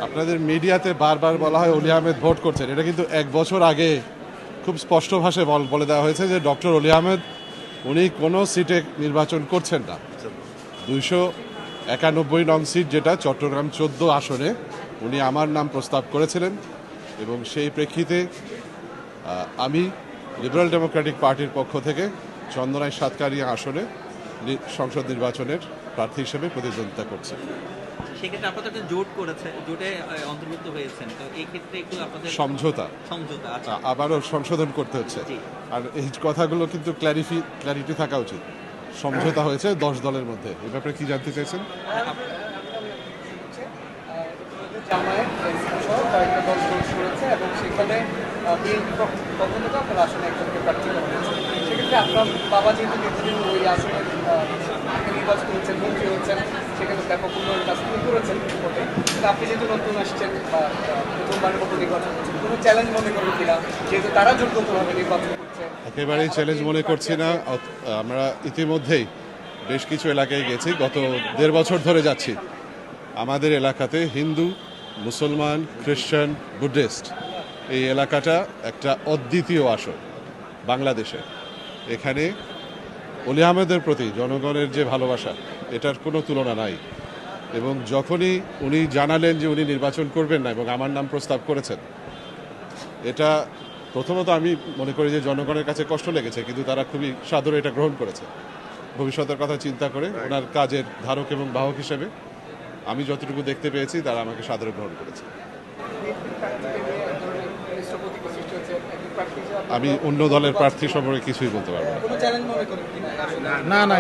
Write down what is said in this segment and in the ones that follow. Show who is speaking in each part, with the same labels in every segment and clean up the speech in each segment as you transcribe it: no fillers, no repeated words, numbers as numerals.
Speaker 1: আপনাদের মিডিয়াতে বারবার বলা হয় অলি আহমেদ ভোট করছেন, এটা কিন্তু 1 বছর আগে খুব স্পষ্ট ভাষায় বলে দেওয়া হয়েছে যে ডক্টর অলি আহমেদ উনি কোনো সিটে নির্বাচন করছেন না। 291 নং সিট, যেটা চট্টগ্রাম 14 আসনে উনি আমার নাম প্রস্তাব করেছিলেন এবং সেই প্রেক্ষিতে আমি লিবারেল ডেমোক্রেটিক পার্টির পক্ষ থেকে চন্দনাই সাতকারিয়া আসনে সংসদ নির্বাচনের প্রার্থী হিসেবে প্রতিদ্বন্দ্বিতা করছি।
Speaker 2: সেক্ষেত্রে আপনারা একটা জোট করেছে, জোটে অন্তর্ভুক্ত হয়েছেন, তো এই ক্ষেত্রে একটু আপনাদের
Speaker 1: সমঝোতা
Speaker 2: আচ্ছা
Speaker 1: আবারও সংশোধন করতে হচ্ছে। আর এই কথাগুলো কিন্তু ক্ল্যারিটি থাকা উচিত। সমঝোতা হয়েছে 10 দলের মধ্যে। এ ব্যাপারে কি জানতে চাইছেন?
Speaker 3: জামায়াত সহ কয়েকটা দল জোট করেছে এবং সেখানে বিএনপি পক্ষ থেকে আপনার আসনে একজনকে প্রার্থী করা হয়েছে। সেক্ষেত্রে আপনার বাবা যেহেতু দীর্ঘদিন ওই আসনে নির্বাচিত হচ্ছেন, মন্ত্রী হচ্ছেন, সেখানে ব্যাপক উন্নয়নের কাজ শুরু করেছেন ভোটে, কিন্তু আপনি যেহেতু নতুন আসছেন বা প্রথমবারের মতো নির্বাচন করছেন, কোনো চ্যালেঞ্জ মনে করেন কিনা, যেহেতু তারা জোটবদ্ধভাবে নির্বাচন করছে?
Speaker 1: একেবারেই চ্যালেঞ্জ মনে করছি না। আমরা ইতিমধ্যেই বেশ কিছু এলাকায় গেছি, গত 1.5 বছর ধরে যাচ্ছি। আমাদের এলাকাতে হিন্দু, মুসলমান, খ্রিস্টান, বুদ্ধিস্ট এই এলাকাটা একটা অদ্বিতীয় আসন বাংলাদেশে। এখানে অলি আহমেদের প্রতি জনগণের যে ভালোবাসা, এটার কোনো তুলনা নাই। এবং যখনই উনি জানালেন যে উনি নির্বাচন করবেন না এবং আমার নাম প্রস্তাব করেছেন, এটা প্রথমত আমি মনে করি যে জনগণের কাছে কষ্ট লেগেছে, কিন্তু তারা খুবই সাদরে এটা গ্রহণ করেছে। ভবিষ্যতের কথা চিন্তা করে ওনার কাজের ধারক এবং বাহক হিসেবে আমি যতটুকু দেখতে পেয়েছি তারা আমাকে সাদরে গ্রহণ করেছে। আমি অন্য দলের প্রার্থী সম্পর্কে কিছুই বলতে পারবো না।
Speaker 3: কোনো চ্যালেঞ্জ মনে করেন কিনা?
Speaker 4: না না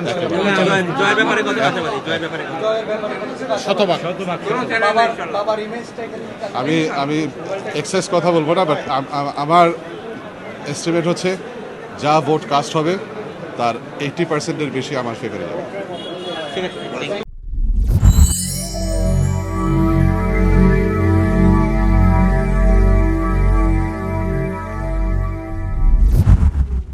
Speaker 2: জয়ের ব্যাপারে কথা বলতে পারি, জয়ের ব্যাপারে
Speaker 3: জয়ের ব্যাপারে
Speaker 4: শতভাগ
Speaker 3: বাবার ইমেজটা এখানে
Speaker 1: আমি এক্সেস কথা বলবো না, বাট আমার এস্টিমেট হচ্ছে যা ভোট কাস্ট হবে তার 80%-এর বেশি আমার ফেভারে যাবে।
Speaker 2: ঠিক আছে।